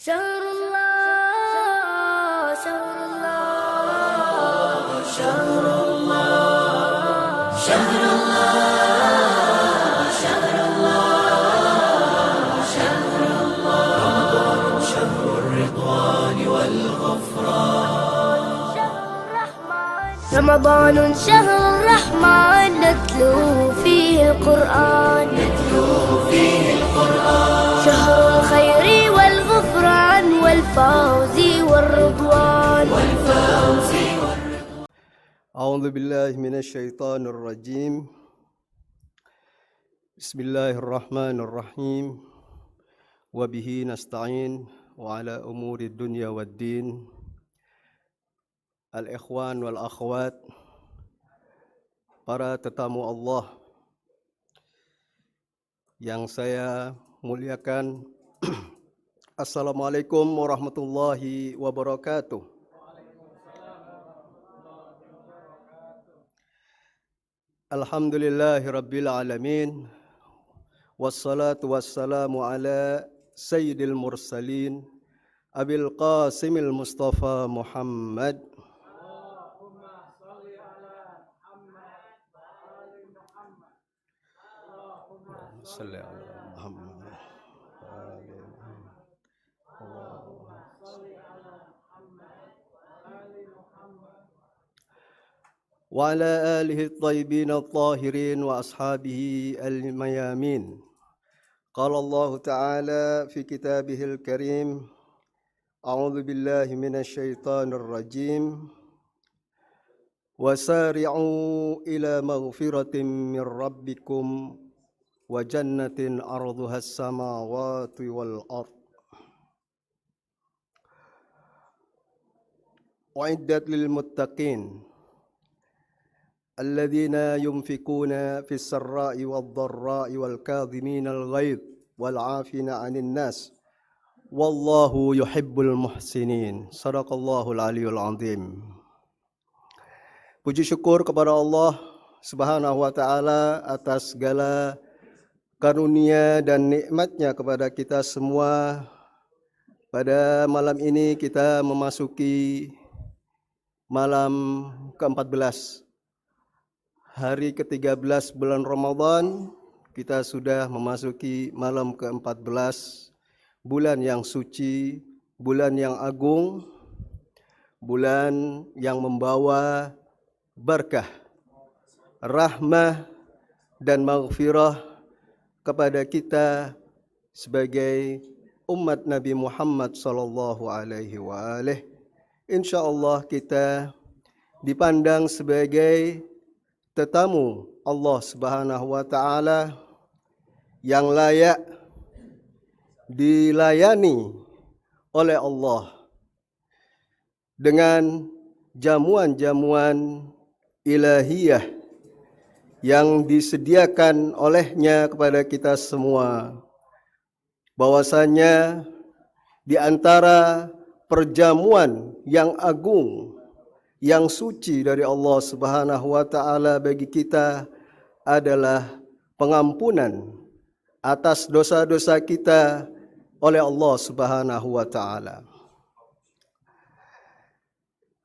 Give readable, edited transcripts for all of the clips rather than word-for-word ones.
شهر الله شهر الله شهر الله شهر الله شهر الله شهر الله رمضان شهر الرضوان والغفران رمضان شهر الرحمن نتلو فيه القرآن شهر الخير والغفران والفوز والرضوان أعوذ بالله من الشيطان الرجيم بسم الله الرحمن الرحيم وبه نستعين وعلى أمور الدنيا والدين الإخوان والأخوات para tetamu Allah yang saya muliakan. Assalamualaikum warahmatullahi wabarakatuh. Alhamdulillahi rabbil alamin. Wassalatu wassalamu ala sayyidil mursalin Abil Qasimil Mustafa Muhammad. Salli ala Muhammad. Wa ala alihi at-tayyibin at-tahirin wa ashabihi al-mayamin. Qala Allah Ta'ala fi kitabihil karim. A'udzu billahi minasy syaithanir rajim. Wasari'u ila maghfiratin min rabbikum wa jannatin arduha as-samawati wal ard uiddat lil muttaqin alladzina yunfikuna fis sarra'i wad dharra'i wal kadhimina al ghaidh wal 'afina 'anil nas wallahu yuhibbul muhsinin. Shadaqallahul aliyul azim. Puji syukur kepada Allah Subhanahu wa taala atas segala karunia dan nikmatnya kepada kita semua. Pada malam ini kita memasuki malam ke-14, hari ke-13 bulan Ramadan. Kita sudah memasuki malam ke-14, bulan yang suci, bulan yang agung, bulan yang membawa berkah, rahmah dan maghfirah kepada kita sebagai umat Nabi Muhammad sallallahu alaihi wa alihi. Insyaallah kita dipandang sebagai tetamu Allah Subhanahu wa taala yang layak dilayani oleh Allah dengan jamuan-jamuan ilahiyah yang disediakan olehnya kepada kita semua. Bahwasanya di antara perjamuan yang agung, yang suci dari Allah Subhanahu wa taala bagi kita adalah pengampunan atas dosa-dosa kita oleh Allah Subhanahu wa taala.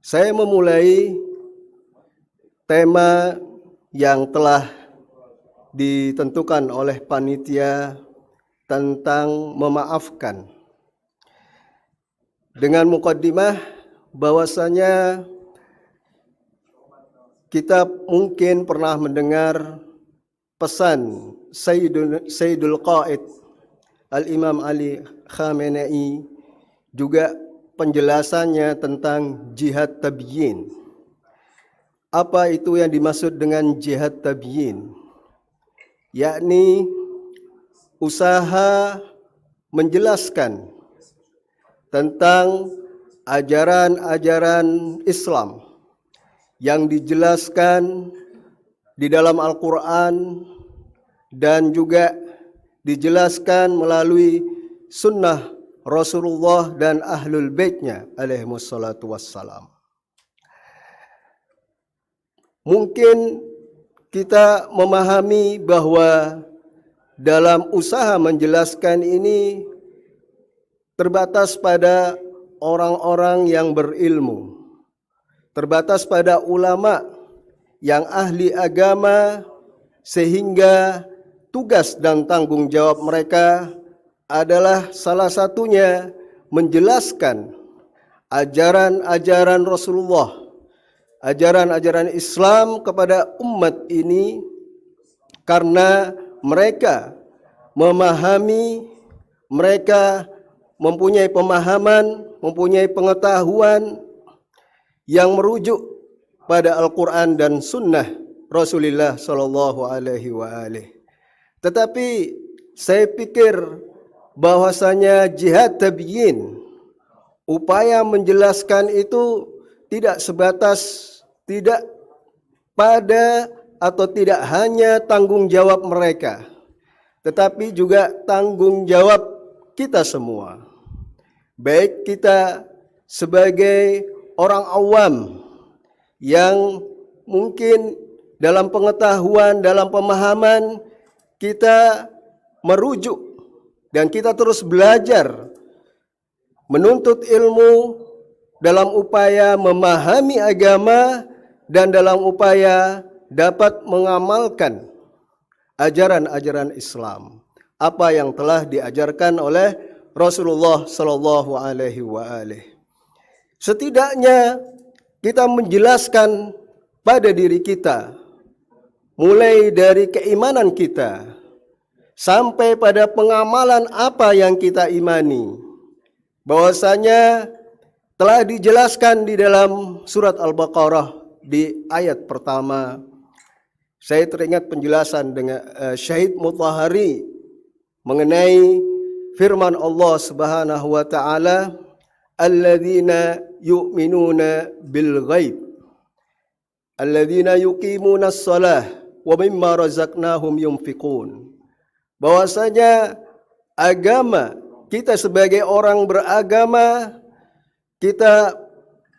Saya memulai tema yang telah ditentukan oleh panitia tentang memaafkan, dengan mukaddimah bahwasanya kita mungkin pernah mendengar pesan Sayyidul Qaid Al-Imam Ali Khamenei, juga penjelasannya tentang jihad tabyin. Apa itu yang dimaksud dengan jihad tabyin? Yakni usaha menjelaskan tentang ajaran-ajaran Islam yang dijelaskan di dalam Al-Quran dan juga dijelaskan melalui sunnah Rasulullah dan Ahlul Baitnya alaihimussalatu wassalam. Mungkin kita memahami bahwa dalam usaha menjelaskan ini terbatas pada orang-orang yang berilmu, terbatas pada ulama yang ahli agama, sehingga tugas dan tanggung jawab mereka adalah salah satunya menjelaskan ajaran-ajaran Rasulullah, ajaran-ajaran Islam kepada umat ini, karena mereka memahami, mereka mempunyai pemahaman, mempunyai pengetahuan yang merujuk pada Al-Quran dan Sunnah Rasulullah Sallallahu Alaihi Wasallam. Tetapi saya pikir bahwasanya jihad tabyin, upaya menjelaskan itu tidak sebatas, tidak pada atau tidak hanya tanggung jawab mereka, tetapi juga tanggung jawab kita semua. Baik kita sebagai orang awam yang mungkin dalam pengetahuan, dalam pemahaman kita merujuk dan kita terus belajar menuntut ilmu dalam upaya memahami agama dan dalam upaya dapat mengamalkan ajaran-ajaran Islam, apa yang telah diajarkan oleh Rasulullah Sallallahu Alaihi Wasallam. Setidaknya kita menjelaskan pada diri kita, mulai dari keimanan kita sampai pada pengamalan apa yang kita imani, bahwasanya telah dijelaskan di dalam surat Al-Baqarah di ayat pertama. Saya teringat penjelasan dengan Syahid Mutahari mengenai firman Allah Subhanahu wa taala, alladzina yu'minuna bil ghaib, alladzina yuqimuna shalah wa mimma razaqnahum yunfiqun. Bahwasanya agama kita sebagai orang beragama, kita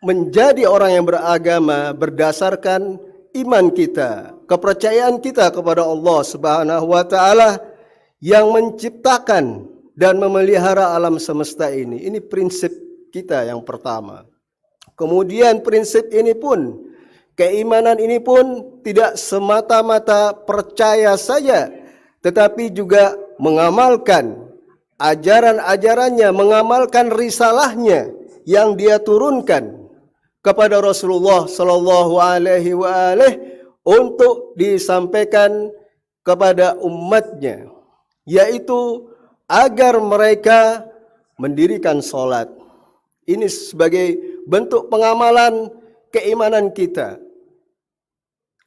menjadi orang yang beragama berdasarkan iman kita, kepercayaan kita kepada Allah Subhanahu wa taala yang menciptakan dan memelihara alam semesta ini. Ini prinsip kita yang pertama. Kemudian prinsip ini pun, keimanan ini pun tidak semata-mata percaya saja, tetapi juga mengamalkan ajaran-ajarannya, mengamalkan risalahnya yang dia turunkan kepada Rasulullah Sallallahu Alaihi Wasallam untuk disampaikan kepada umatnya, yaitu agar mereka mendirikan sholat. Ini sebagai bentuk pengamalan keimanan kita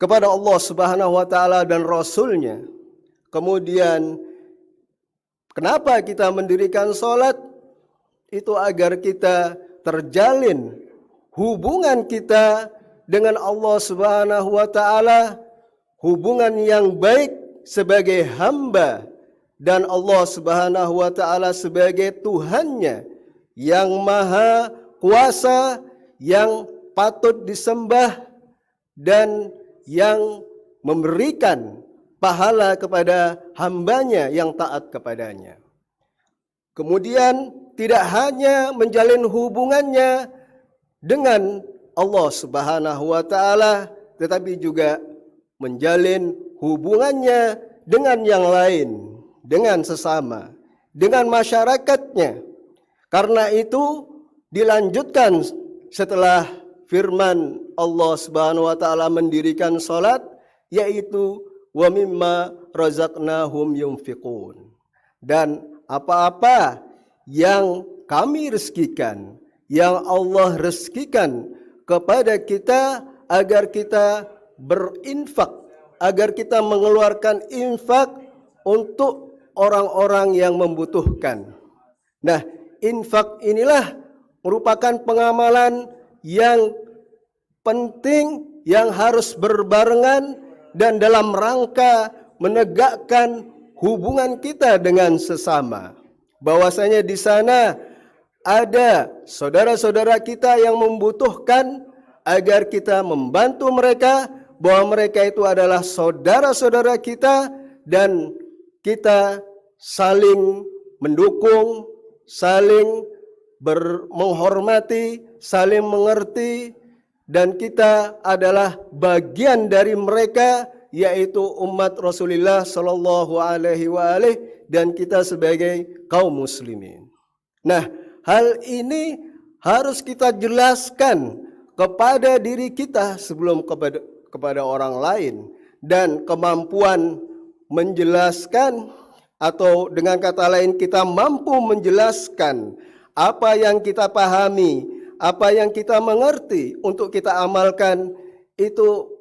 kepada Allah Subhanahu wa taala dan Rasulnya. Kemudian kenapa kita mendirikan sholat? Itu agar kita terjalin hubungan kita dengan Allah Subhanahu wa taala, hubungan yang baik sebagai hamba dan Allah Subhanahu wa taala sebagai Tuhannya yang maha kuasa, yang patut disembah dan yang memberikan pahala kepada hambanya yang taat kepadanya. Kemudian tidak hanya menjalin hubungannya dengan Allah Subhanahu wa taala, tetapi juga menjalin hubungannya dengan yang lain, dengan sesama, dengan masyarakatnya. Karena itu dilanjutkan setelah firman Allah Subhanahu wa taala mendirikan salat, yaitu wa mimma razaqnahum yunfiqun. Dan apa-apa yang kami rezekikan, yang Allah rezekikan kepada kita agar kita berinfak, agar kita mengeluarkan infak untuk orang-orang yang membutuhkan. Nah, infak inilah merupakan pengamalan yang penting yang harus berbarengan dan dalam rangka menegakkan hubungan kita dengan sesama. Bahwasanya di sana ada saudara-saudara kita yang membutuhkan, agar kita membantu mereka, bahwa mereka itu adalah saudara-saudara kita dan kita saling mendukung, saling menghormati, saling mengerti, dan kita adalah bagian dari mereka, yaitu umat Rasulullah Shallallahu Alaihi Wasallam, dan kita sebagai kaum muslimin. Nah, hal ini harus kita jelaskan kepada diri kita sebelum kepada orang lain, dan kemampuan menjelaskan, atau dengan kata lain kita mampu menjelaskan apa yang kita pahami, apa yang kita mengerti untuk kita amalkan, itu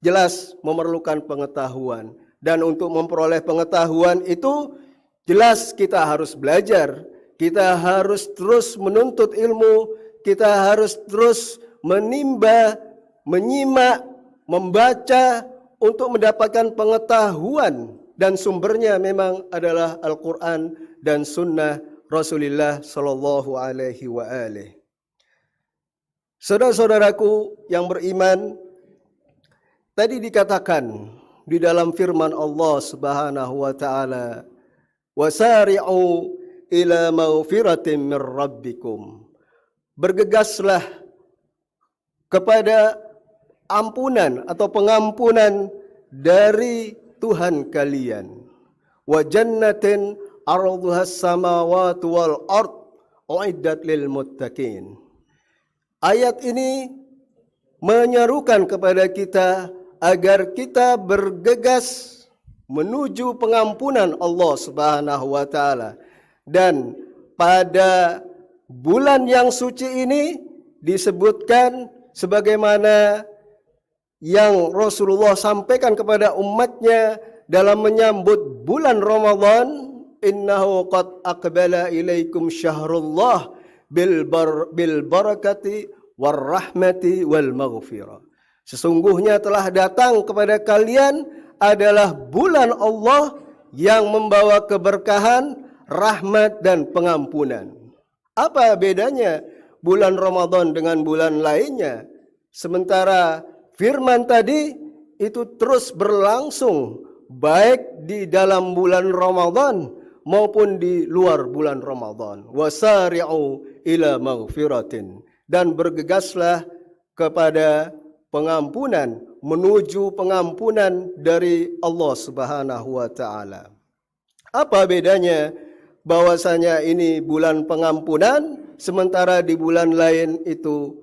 jelas memerlukan pengetahuan. Dan untuk memperoleh pengetahuan itu jelas kita harus belajar, kita harus terus menuntut ilmu, kita harus terus menimba, menyimak, membaca untuk mendapatkan pengetahuan, dan sumbernya memang adalah Al-Quran dan Sunnah Rasulullah Sallallahu Alaihi Wasallam. Saudara-saudaraku yang beriman, tadi dikatakan di dalam firman Allah Subhanahu wa taala, "Wasari'u ila maghfiratin min rabbikum." Bergegaslah kepada ampunan atau pengampunan dari Tuhan kalian. Wa jannatin 'arduhas samawati wal ard uiddat lil muttaqin. Ayat ini menyerukan kepada kita agar kita bergegas menuju pengampunan Allah Subhanahu wa taala. Dan pada bulan yang suci ini disebutkan sebagaimana yang Rasulullah sampaikan kepada umatnya dalam menyambut bulan Ramadan, innahu qad aqbala ilaikum syahrullah bil barakati war rahmati wal maghfirah. Sesungguhnya telah datang kepada kalian adalah bulan Allah yang membawa keberkahan, rahmat dan pengampunan. Apa bedanya bulan Ramadan dengan bulan lainnya? Sementara firman tadi itu terus berlangsung baik di dalam bulan Ramadan maupun di luar bulan Ramadan. Wasari'u ila maghfiratin, dan bergegaslah kepada pengampunan, menuju pengampunan dari Allah Subhanahu wa taala. Apa bedanya bahwasanya ini bulan pengampunan sementara di bulan lain itu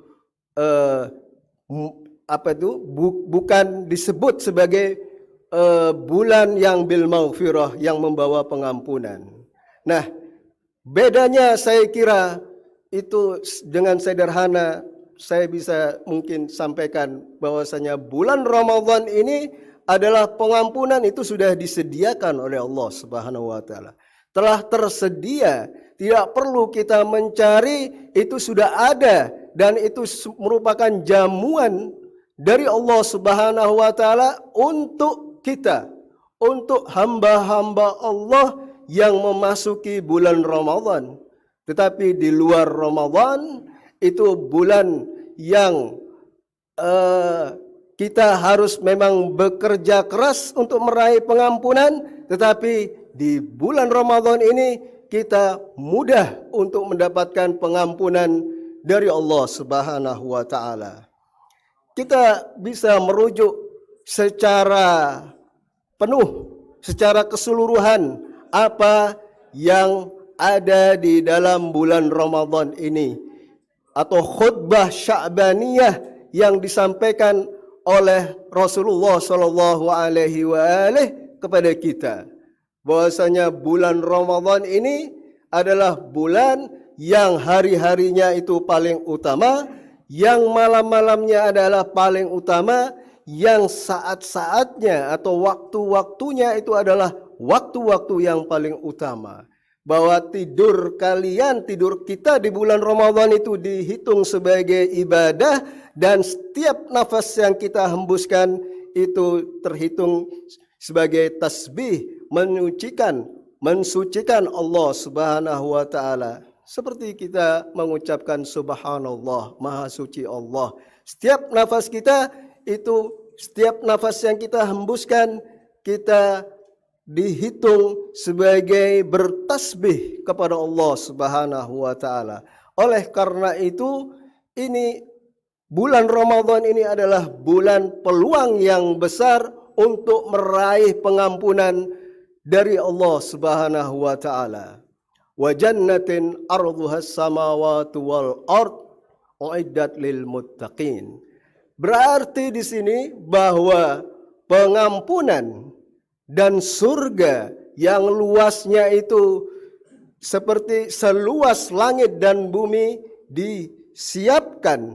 bukan disebut sebagai bulan yang bil maghfirah, yang membawa pengampunan. Nah, bedanya saya kira itu dengan sederhana saya bisa mungkin sampaikan bahwasanya bulan Ramadan ini adalah pengampunan itu sudah disediakan oleh Allah Subhanahu wa taala. Telah tersedia, tidak perlu kita mencari, itu sudah ada, dan itu merupakan jamuan dari Allah Subhanahu wa taala untuk kita, untuk hamba-hamba Allah yang memasuki bulan Ramadan. Tetapi di luar Ramadan itu bulan yang kita harus memang bekerja keras untuk meraih pengampunan, tetapi di bulan Ramadan ini kita mudah untuk mendapatkan pengampunan dari Allah Subhanahu wa taala. Kita bisa merujuk secara penuh, secara keseluruhan apa yang ada di dalam bulan Ramadan ini, atau khutbah Sya'baniyah yang disampaikan oleh Rasulullah Shallallahu Alaihi Wasallam kepada kita, bahwasanya bulan Ramadan ini adalah bulan yang hari-harinya itu paling utama, yang malam-malamnya adalah paling utama, yang saat-saatnya atau waktu-waktunya itu adalah waktu-waktu yang paling utama. Bahwa tidur kalian, tidur kita di bulan Ramadan itu dihitung sebagai ibadah, dan setiap nafas yang kita hembuskan itu terhitung sebagai tasbih, mensucikan Allah Subhanahu wa taala. Seperti kita mengucapkan subhanallah, maha suci Allah. Setiap nafas kita itu, setiap nafas yang kita hembuskan, kita dihitung sebagai bertasbih kepada Allah Subhanahu wa taala. Oleh karena itu, ini bulan Ramadan ini adalah bulan peluang yang besar untuk meraih pengampunan dari Allah Subhanahu wa taala. Wa jannatin arduhas samawati wal ard uiddat lil muttaqin. Berarti di sini bahwa pengampunan dan surga yang luasnya itu seperti seluas langit dan bumi dipersiapkan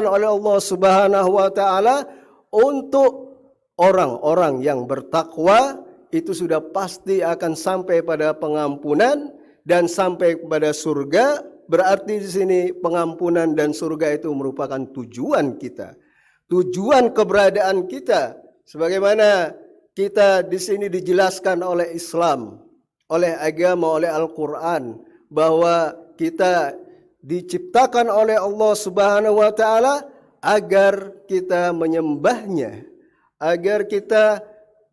oleh Allah Subhanahu wa taala untuk orang-orang yang bertakwa. Itu sudah pasti akan sampai pada pengampunan dan sampai pada surga. Berarti di sini pengampunan dan surga itu merupakan tujuan kita, tujuan keberadaan kita. Sebagaimana kita di sini dijelaskan oleh Islam, oleh agama, oleh Al-Quran, bahwa kita diciptakan oleh Allah Subhanahu wa taala agar kita menyembahnya, agar kita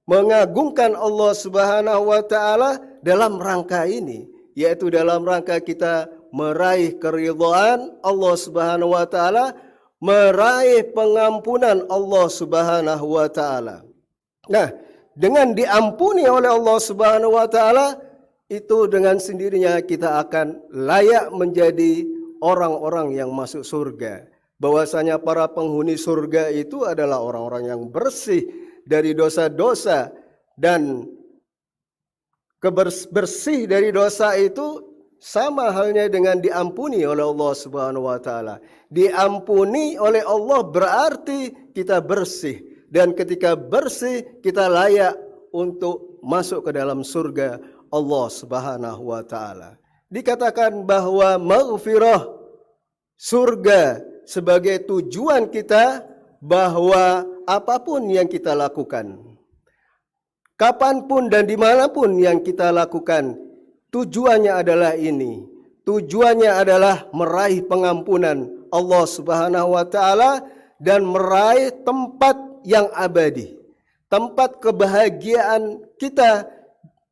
mengagungkan Allah Subhanahu wa taala dalam rangka ini, yaitu dalam rangka kita meraih keridhaan Allah Subhanahu wa taala, meraih pengampunan Allah Subhanahu wa taala. Nah, dengan diampuni oleh Allah Subhanahu wa taala, itu dengan sendirinya kita akan layak menjadi orang-orang yang masuk surga. Bahwasanya para penghuni surga itu adalah orang-orang yang bersih dari dosa-dosa, dan bersih dari dosa itu sama halnya dengan diampuni oleh Allah Subhanahu wa taala. Diampuni oleh Allah berarti kita bersih, dan ketika bersih kita layak untuk masuk ke dalam surga Allah Subhanahu wa taala. Dikatakan bahwa maghfirah, surga sebagai tujuan kita, bahwa apapun yang kita lakukan, kapanpun dan dimanapun yang kita lakukan, tujuannya adalah ini. Tujuannya adalah meraih pengampunan Allah Subhanahu wa taala dan meraih tempat yang abadi, tempat kebahagiaan kita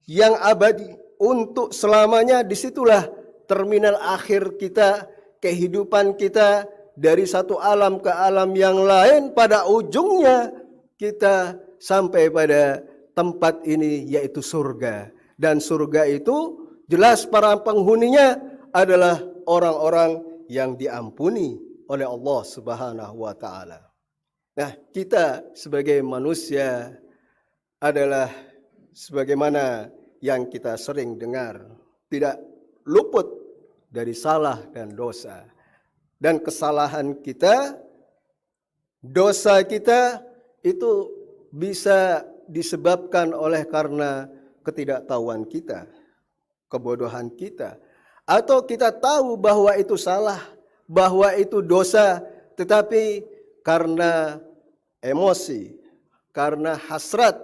yang abadi untuk selamanya. Disitulah terminal akhir kita, kehidupan kita dari satu alam ke alam yang lain. Pada ujungnya kita sampai pada tempat ini, yaitu surga. Dan surga itu jelas para penghuninya adalah orang-orang yang diampuni oleh Allah Subhanahu wa taala. Nah, kita sebagai manusia adalah sebagaimana yang kita sering dengar, tidak luput dari salah dan dosa. Dan kesalahan kita, dosa kita itu bisa disebabkan oleh karena ketidaktahuan kita, kebodohan kita, atau kita tahu bahwa itu salah, bahwa itu dosa, tetapi karena emosi, karena hasrat,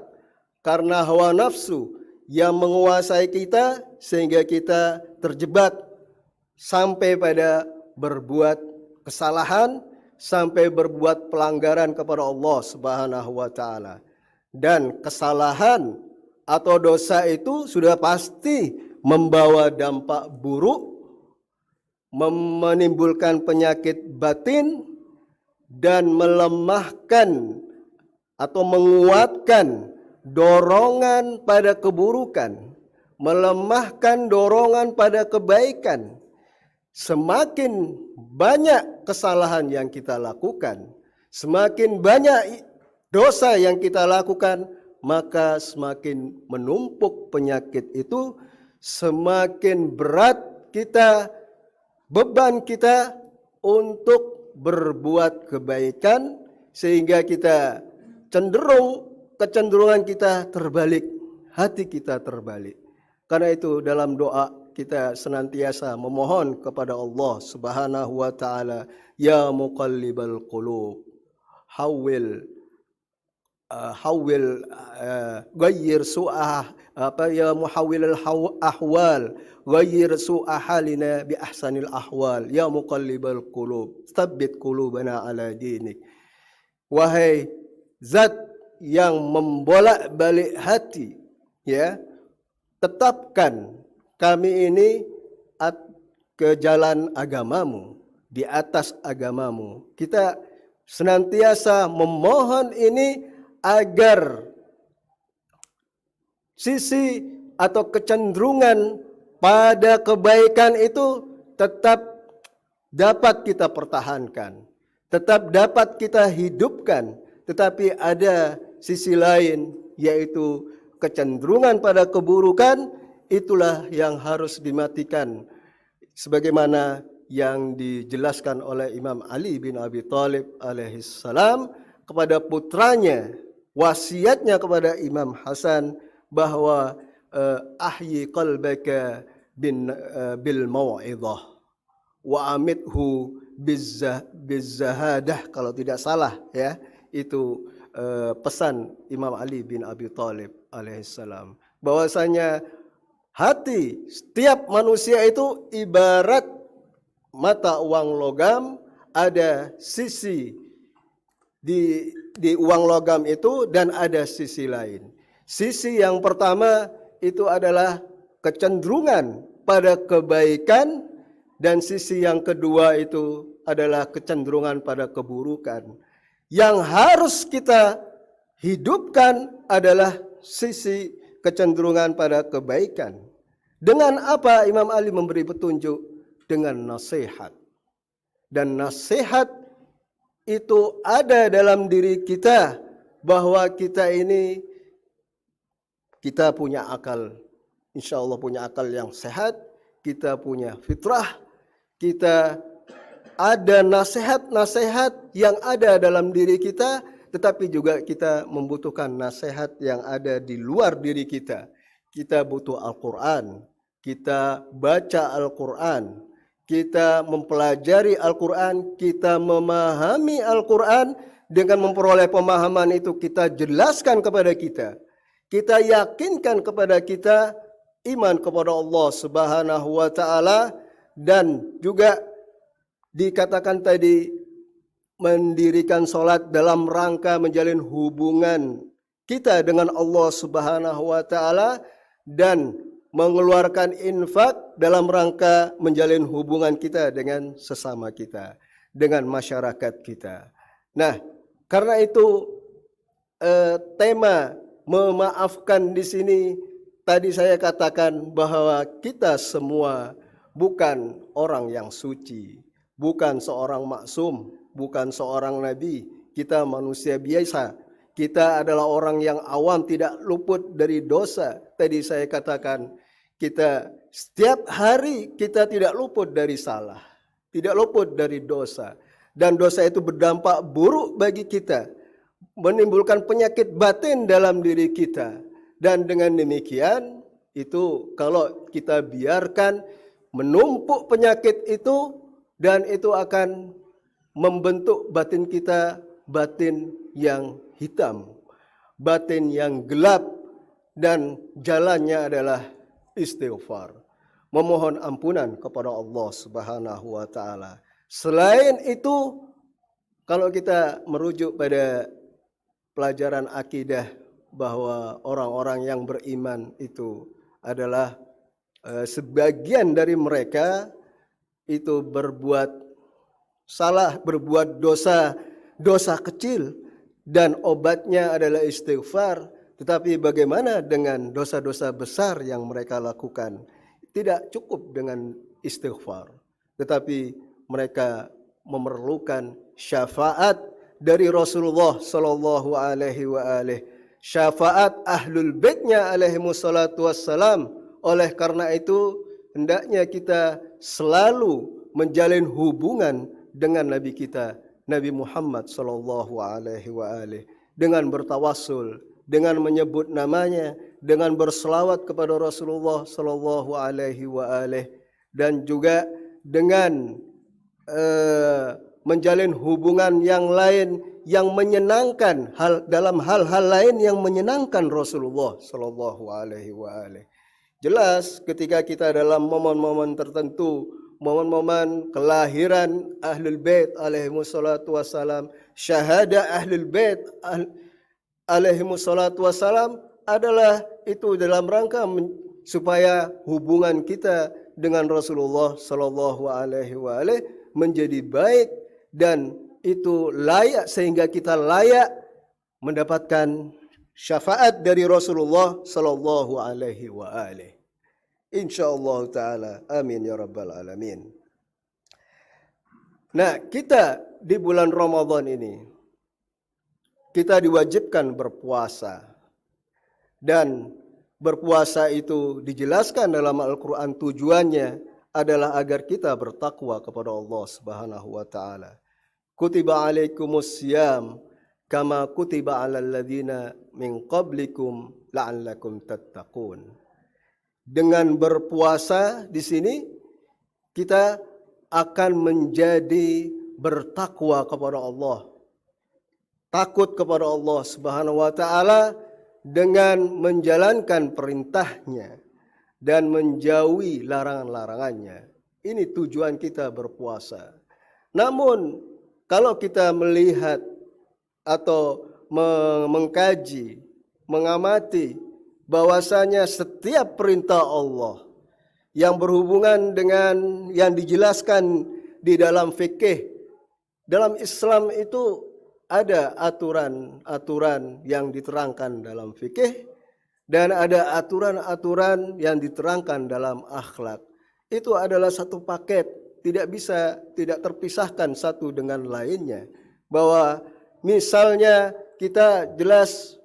karena hawa nafsu yang menguasai kita, sehingga kita terjebak sampai pada berbuat kesalahan, sampai berbuat pelanggaran kepada Allah Subhanahu wa taala. Dan kesalahan atau dosa itu sudah pasti membawa dampak buruk, menimbulkan penyakit batin, dan melemahkan atau menguatkan dorongan pada keburukan, melemahkan dorongan pada kebaikan. Semakin banyak kesalahan yang kita lakukan, semakin banyak dosa yang kita lakukan, maka semakin menumpuk penyakit itu, semakin berat kita, beban kita untuk berbuat kebaikan, sehingga kita kecenderungan kita terbalik, hati kita terbalik. Karena itu dalam doa kita senantiasa memohon kepada Allah Subhanahu wa taala, ya muqallibal qulub, hawil ghayyir su'ah ya muhawwilal ahwal, ghayyir su'a halina bi ahsanil ahwal, ya muqallibal qulub tsabbit qulubana ala dinik. Wahai zat yang membolak-balik hati, ya, tetapkan kami ini ke jalan agamamu, di atas agamamu. Kita senantiasa memohon ini agar sisi atau kecenderungan pada kebaikan itu tetap dapat kita pertahankan, tetap dapat kita hidupkan. Tetapi ada sisi lain, yaitu kecenderungan pada keburukan, itulah yang harus dimatikan. Sebagaimana yang dijelaskan oleh Imam Ali bin Abi Thalib alaihissalam kepada putranya, wasiatnya kepada Imam Hasan bahwa ahyi qalbaka bil mau'izah wa amithu bizzahadah, kalau tidak salah ya, itu pesan Imam Ali bin Abi Thalib alaihissalam, bahwasanya hati setiap manusia itu ibarat mata uang logam. Ada sisi di uang logam itu dan ada sisi lain. Sisi yang pertama itu adalah kecenderungan pada kebaikan, dan sisi yang kedua itu adalah kecenderungan pada keburukan. Yang harus kita hidupkan adalah sisi kecenderungan pada kebaikan. Dengan apa Imam Ali memberi petunjuk? Dengan nasihat. Dan nasihat itu ada dalam diri kita, bahwa kita ini, kita punya akal, insya Allah punya akal yang sehat, kita punya fitrah, kita ada nasihat-nasihat yang ada dalam diri kita, tetapi juga kita membutuhkan nasihat yang ada di luar diri kita. Kita butuh Al-Quran, kita baca Al-Quran, kita mempelajari Al-Quran, kita memahami Al-Quran. Dengan memperoleh pemahaman itu kita jelaskan kepada kita, kita yakinkan kepada kita iman kepada Allah Subhanahu wa taala, dan juga dikatakan tadi mendirikan salat dalam rangka menjalin hubungan kita dengan Allah Subhanahu wa taala, dan mengeluarkan infak dalam rangka menjalin hubungan kita dengan sesama kita, dengan masyarakat kita. Nah, karena itu tema memaafkan di sini tadi saya katakan bahwa kita semua bukan orang yang suci, bukan seorang maksum, bukan seorang nabi. Kita manusia biasa. Kita adalah orang yang awam, tidak luput dari dosa. Tadi saya katakan, kita setiap hari kita tidak luput dari salah, tidak luput dari dosa. Dan dosa itu berdampak buruk bagi kita, menimbulkan penyakit batin dalam diri kita. Dan dengan demikian, itu kalau kita biarkan menumpuk penyakit itu, dan itu akan membentuk batin kita, batin yang hitam, batin yang gelap, dan jalannya adalah istighfar, memohon ampunan kepada Allah Subhanahu wa taala. Selain itu, kalau kita merujuk pada pelajaran akidah bahwa orang-orang yang beriman itu adalah sebagian dari mereka itu berbuat salah, berbuat dosa kecil, dan obatnya adalah istighfar. Tetapi bagaimana dengan dosa-dosa besar yang mereka lakukan? Tidak cukup dengan istighfar, tetapi mereka memerlukan syafaat dari Rasulullah sallallahu alaihi wasallam, syafaat ahlul baitnya alaihi wassalatu wassalam. Oleh karena itu, hendaknya kita selalu menjalin hubungan dengan Nabi kita, Nabi Muhammad sallallahu alaihi wasallam, dengan bertawassul, dengan menyebut namanya, dengan berselawat kepada Rasulullah sallallahu alaihi wasallam, dan juga dengan menjalin hubungan yang lain yang menyenangkan, dalam hal-hal lain yang menyenangkan Rasulullah sallallahu alaihi wasallam. Jelas ketika kita dalam momen-momen tertentu, momen-momen kelahiran Ahlul Bait alaihi wassalatu wassalam, syahada Ahlul Bait alaihi wassalatu wassalam adalah itu dalam rangka supaya hubungan kita dengan Rasulullah Sallallahu Alaihi Wasallam menjadi baik dan itu layak sehingga kita layak mendapatkan syafaat dari Rasulullah Sallallahu Alaihi Wasallam. Insyaallah taala, amin ya rabbal alamin. Nah, kita di bulan Ramadan ini kita diwajibkan berpuasa. Dan berpuasa itu dijelaskan dalam Al-Qur'an tujuannya adalah agar kita bertakwa kepada Allah Subhanahu wa taala. Kutiba alaikumus syiyam kama kutiba alal ladzina min qablikum la'allakum tattaqun. Dengan berpuasa di sini kita akan menjadi bertakwa kepada Allah. Takut kepada Allah Subhanahu wa taala dengan menjalankan perintahnya dan menjauhi larangan-larangannya. Ini tujuan kita berpuasa. Namun kalau kita melihat atau mengkaji, mengamati bahwasanya setiap perintah Allah yang berhubungan dengan yang dijelaskan di dalam fikih, dalam Islam itu ada aturan-aturan yang diterangkan dalam fikih dan ada aturan-aturan yang diterangkan dalam akhlak. Itu adalah satu paket, tidak terpisahkan satu dengan lainnya. Bahwa misalnya kita jelas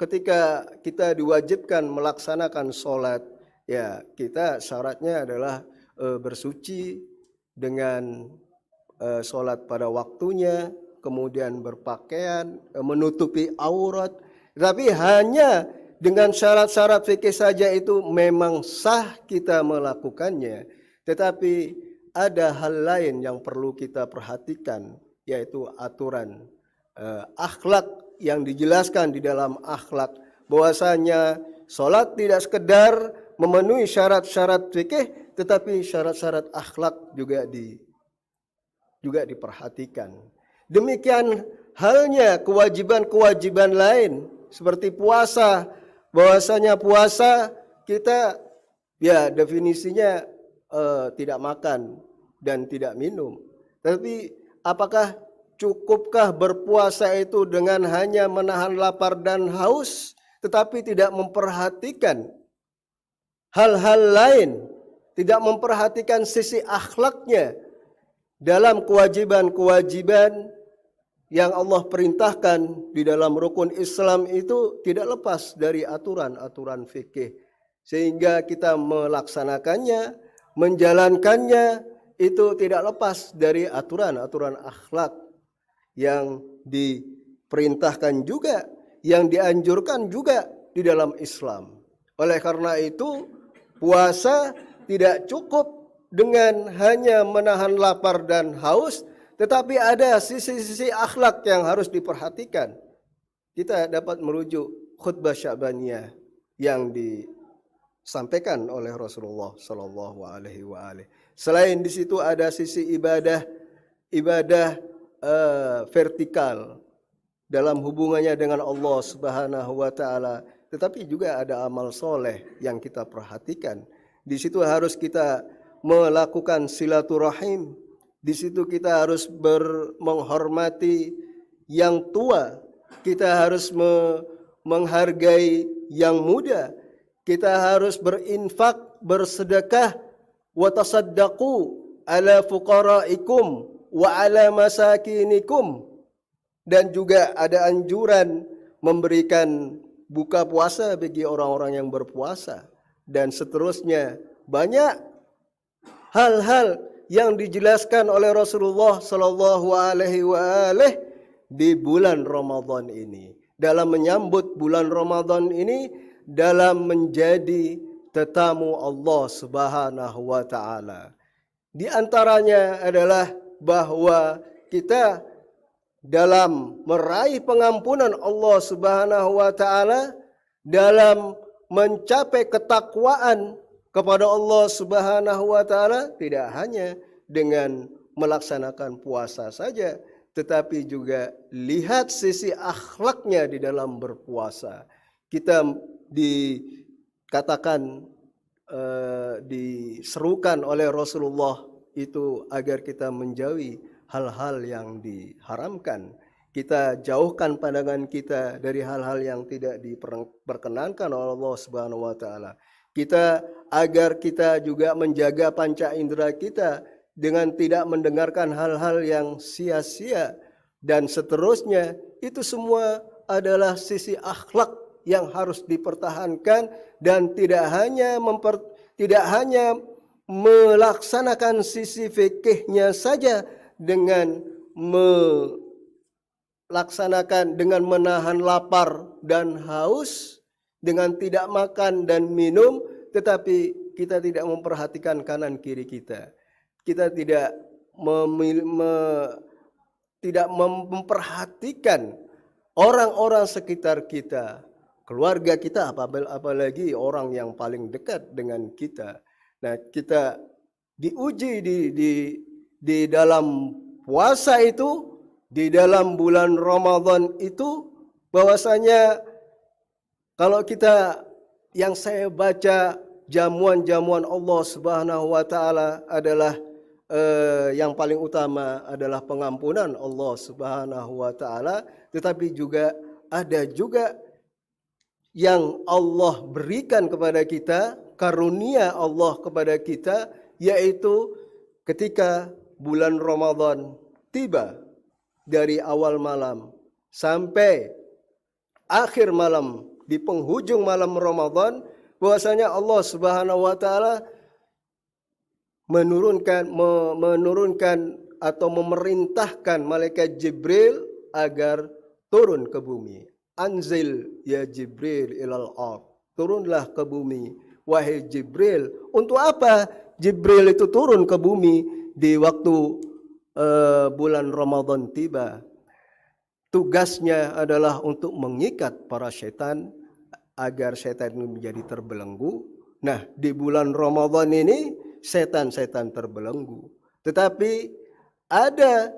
ketika kita diwajibkan melaksanakan sholat, ya kita syaratnya adalah bersuci dengan sholat pada waktunya, kemudian berpakaian, menutupi aurat. Tapi hanya dengan syarat-syarat fikih saja itu memang sah kita melakukannya. Tetapi ada hal lain yang perlu kita perhatikan, yaitu aturan akhlak yang dijelaskan di dalam akhlak. Bahwasanya sholat tidak sekedar memenuhi syarat-syarat fikih, tetapi syarat-syarat akhlak juga diperhatikan. Demikian halnya kewajiban-kewajiban lain seperti puasa. Bahwasanya puasa kita ya definisinya tidak makan dan tidak minum. Tapi apakah cukupkah berpuasa itu dengan hanya menahan lapar dan haus tetapi tidak memperhatikan hal-hal lain, tidak memperhatikan sisi akhlaknya dalam kewajiban-kewajiban yang Allah perintahkan di dalam rukun Islam itu tidak lepas dari aturan-aturan fikih. Sehingga kita melaksanakannya, menjalankannya itu tidak lepas dari aturan-aturan akhlak yang diperintahkan juga, yang dianjurkan juga di dalam Islam. Oleh karena itu, puasa tidak cukup dengan hanya menahan lapar dan haus, tetapi ada sisi-sisi akhlak yang harus diperhatikan. Kita dapat merujuk khutbah Sya'baniyah yang disampaikan oleh Rasulullah Sallallahu Alaihi Wasallam. Selain di situ ada sisi ibadah vertikal dalam hubungannya dengan Allah Subhanahu Wa Taala, tetapi juga ada amal soleh yang kita perhatikan. Di situ harus kita melakukan silaturahim. Di situ kita harus menghormati yang tua. Kita harus menghargai yang muda. Kita harus berinfak, bersedekah, wa tasaddaqu ala fuqaraikum wa ala masakinikum. Dan juga ada anjuran memberikan buka puasa bagi orang-orang yang berpuasa dan seterusnya. Banyak hal-hal yang dijelaskan oleh Rasulullah Sallallahu Alaihi Wasallam di bulan Ramadan ini. Dalam menyambut bulan Ramadan ini, dalam menjadi tetamu Allah Subhanahu Wa Taala. Di antaranya adalah bahwa kita dalam meraih pengampunan Allah Subhanahu Wa Taala, dalam mencapai ketakwaan kepada Allah Subhanahu Wa Taala tidak hanya dengan melaksanakan puasa saja, tetapi juga lihat sisi akhlaknya di dalam berpuasa. Kita dikatakan diserukan oleh Rasulullah itu agar kita menjauhi hal-hal yang diharamkan. Kita jauhkan pandangan kita dari hal-hal yang tidak diperkenankan oleh Allah Subhanahu wa taala. Agar kita juga menjaga panca indera kita dengan tidak mendengarkan hal-hal yang sia-sia dan seterusnya. Itu semua adalah sisi akhlak yang harus dipertahankan dan tidak hanya melaksanakan sisi fikihnya saja dengan melaksanakan dengan menahan lapar dan haus, dengan tidak makan dan minum, tetapi kita tidak memperhatikan kanan kiri kita. Kita tidak memperhatikan orang-orang sekitar kita, keluarga kita, apalagi orang yang paling dekat dengan kita. Nah, kita diuji di dalam puasa itu, di dalam bulan Ramadan itu, bahwasanya kalau kita, yang saya baca, jamuan-jamuan Allah Subhanahu wa taala adalah yang paling utama adalah pengampunan Allah Subhanahu wa taala, tetapi juga ada juga yang Allah berikan kepada kita, karunia Allah kepada kita, yaitu ketika bulan Ramadan tiba, dari awal malam sampai akhir malam, di penghujung malam Ramadan, bahwasanya Allah Subhanahu wa taala menurunkan atau memerintahkan malaikat Jibril agar turun ke bumi. Anzil ya Jibril ilal ard. Turunlah ke bumi wahai Jibril. Untuk apa Jibril itu turun ke bumi di waktu bulan Ramadan tiba? Tugasnya adalah untuk mengikat para setan agar setan itu menjadi terbelenggu. Nah, di bulan Ramadan ini setan-setan terbelenggu. Tetapi ada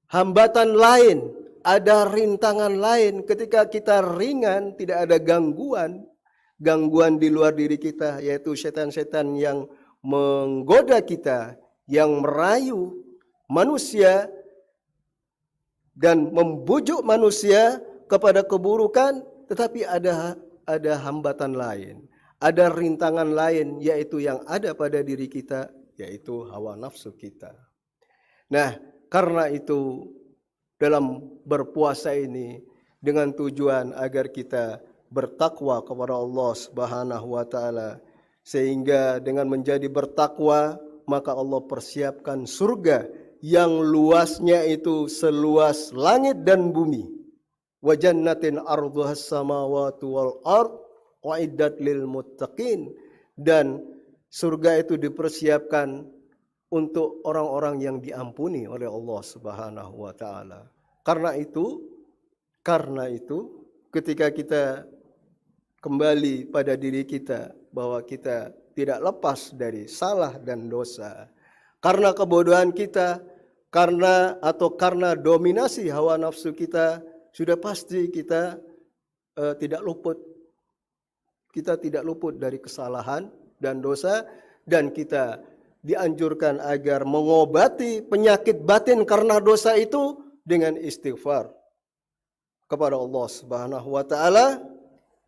hambatan lain, ada rintangan lain ketika kita ringan, tidak ada gangguan di luar diri kita, yaitu setan-setan yang menggoda kita, yang merayu manusia dan membujuk manusia kepada keburukan. Tetapi ada hambatan lain, ada rintangan lain, yaitu yang ada pada diri kita, yaitu hawa nafsu kita. Nah, karena itu dalam berpuasa ini dengan tujuan agar kita bertakwa kepada Allah Subhanahu wa taala, sehingga dengan menjadi bertakwa maka Allah persiapkan surga yang luasnya itu seluas langit dan bumi. Wa jannatin arduhas samawati wal ard uiddat lil muttaqin, dan surga itu dipersiapkan untuk orang-orang yang diampuni oleh Allah Subhanahu wa taala. Karena itu ketika kita kembali pada diri kita bahwa kita tidak lepas dari salah dan dosa, karena kebodohan kita, karena dominasi hawa nafsu kita, sudah pasti kita tidak luput dari kesalahan dan dosa, dan kita dianjurkan agar mengobati penyakit batin karena dosa itu dengan istighfar kepada Allah Subhanahu wa taala,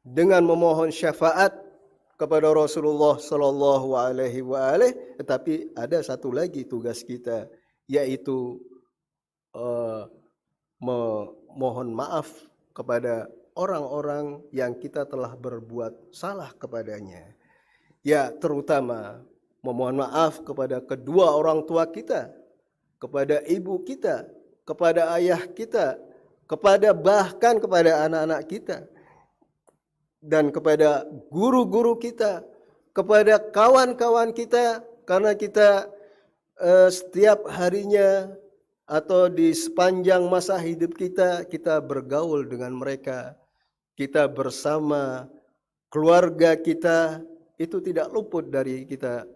dengan memohon syafaat kepada Rasulullah sallallahu alaihi wasallam. Tetapi ada satu lagi tugas kita, yaitu memohon maaf kepada orang-orang yang kita telah berbuat salah kepadanya. Ya, terutama memohon maaf kepada kedua orang tua kita, kepada ibu kita, kepada ayah kita, bahkan kepada anak-anak kita, dan kepada guru-guru kita, kepada kawan-kawan kita, karena kita setiap harinya atau di sepanjang masa hidup kita, kita bergaul dengan mereka, kita bersama keluarga kita, itu tidak luput dari kita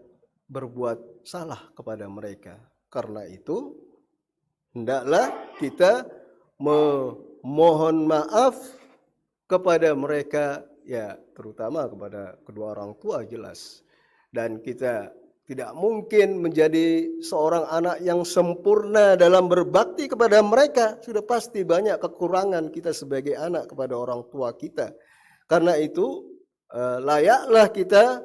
berbuat salah kepada mereka. Karena itu hendaklah kita memohon maaf kepada mereka Ya, terutama kepada kedua orang tua jelas. Dan kita tidak mungkin menjadi seorang anak yang sempurna dalam berbakti kepada mereka. Sudah pasti banyak kekurangan kita sebagai anak kepada orang tua kita. Karena itu layaklah kita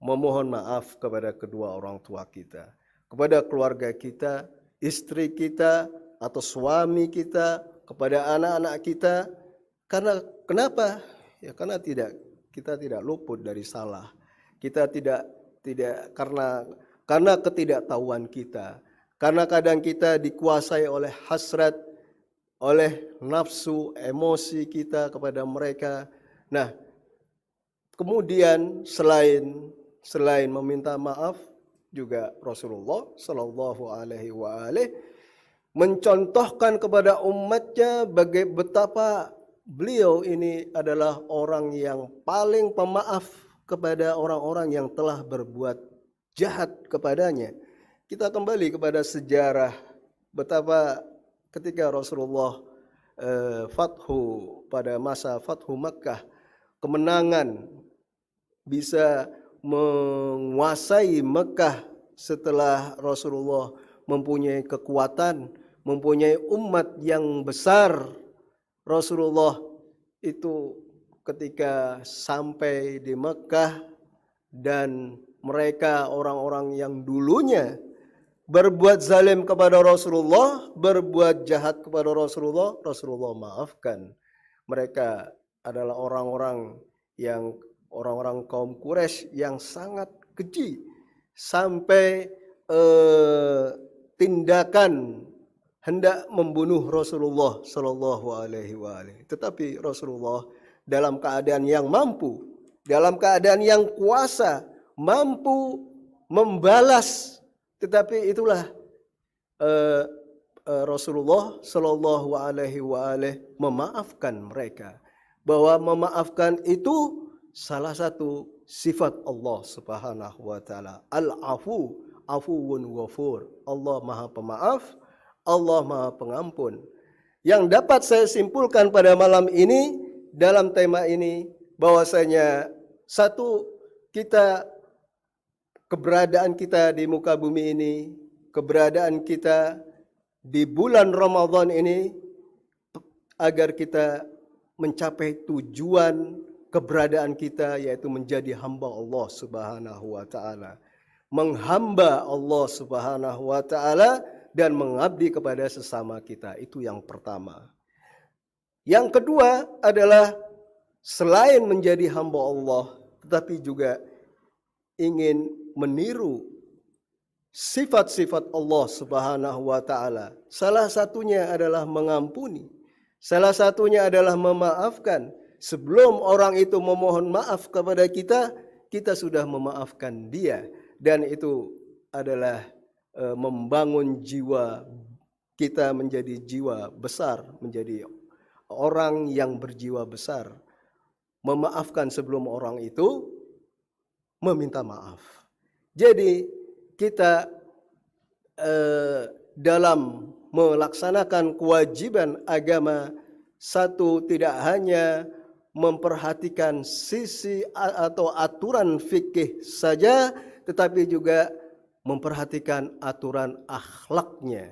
memohon maaf kepada kedua orang tua kita, kepada keluarga kita, istri kita atau suami kita, kepada anak-anak kita. Karena kenapa? Ya karena kita tidak luput dari salah. Kita tidak karena ketidaktahuan kita. Karena kadang kita dikuasai oleh hasrat, oleh nafsu, emosi kita kepada mereka. Nah, kemudian selain meminta maaf, juga Rasulullah Shallallahu Alaihi Wasallam mencontohkan kepada umatnya betapa beliau ini adalah orang yang paling pemaaf kepada orang-orang yang telah berbuat jahat kepadanya. Kita kembali kepada sejarah betapa ketika Rasulullah pada masa Fathu Makkah, kemenangan bisa menguasai Mekah setelah Rasulullah mempunyai kekuatan, mempunyai umat yang besar. Rasulullah itu ketika sampai di Mekah dan mereka orang-orang yang dulunya berbuat zalim kepada Rasulullah, berbuat jahat kepada Rasulullah, Rasulullah maafkan. Mereka adalah orang-orang kaum Quraisy yang sangat keji sampai tindakan hendak membunuh Rasulullah Shallallahu Alaihi Wasallam. Tetapi Rasulullah dalam keadaan yang mampu, dalam keadaan yang kuasa, mampu membalas. Tetapi itulah Rasulullah Shallallahu Alaihi Wasallam memaafkan mereka. Bahwa memaafkan itu salah satu sifat Allah Subhanahu wa taala. Al-afu, afuwun ghafur. Allah Maha Pemaaf, Allah Maha Pengampun. Yang dapat saya simpulkan pada malam ini dalam tema ini bahwasanya satu, keberadaan kita di muka bumi ini, keberadaan kita di bulan Ramadan ini agar kita mencapai tujuan keberadaan kita, yaitu menjadi hamba Allah Subhanahu wa taala. Menghamba Allah Subhanahu wa taala dan mengabdi kepada sesama kita. Itu yang pertama. Yang kedua adalah selain menjadi hamba Allah, tetapi juga ingin meniru sifat-sifat Allah Subhanahu wa taala. Salah satunya adalah mengampuni. Salah satunya adalah memaafkan. Sebelum orang itu memohon maaf kepada kita, kita sudah memaafkan dia. Dan itu adalah membangun jiwa kita menjadi jiwa besar, menjadi orang yang berjiwa besar. Memaafkan sebelum orang itu meminta maaf. Jadi kita dalam melaksanakan kewajiban agama, satu, tidak hanya memperhatikan sisi atau aturan fikih saja, tetapi juga memperhatikan aturan akhlaknya.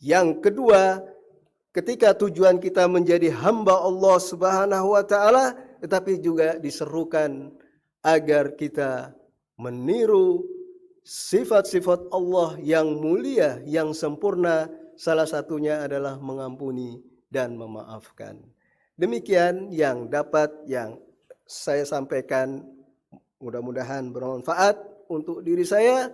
Yang kedua, ketika tujuan kita menjadi hamba Allah Subhanahu wa taala, tetapi juga diserukan agar kita meniru sifat-sifat Allah yang mulia, yang sempurna. Salah satunya adalah mengampuni dan memaafkan. Demikian yang saya sampaikan, mudah-mudahan bermanfaat untuk diri saya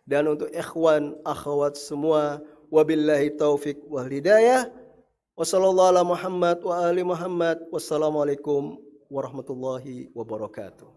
dan untuk ikhwan akhwat semua. Wabillahi taufik wal hidayah. Wassallallahu ala Muhammad wa ali Muhammad. Wassalamualaikum warahmatullahi wabarakatuh.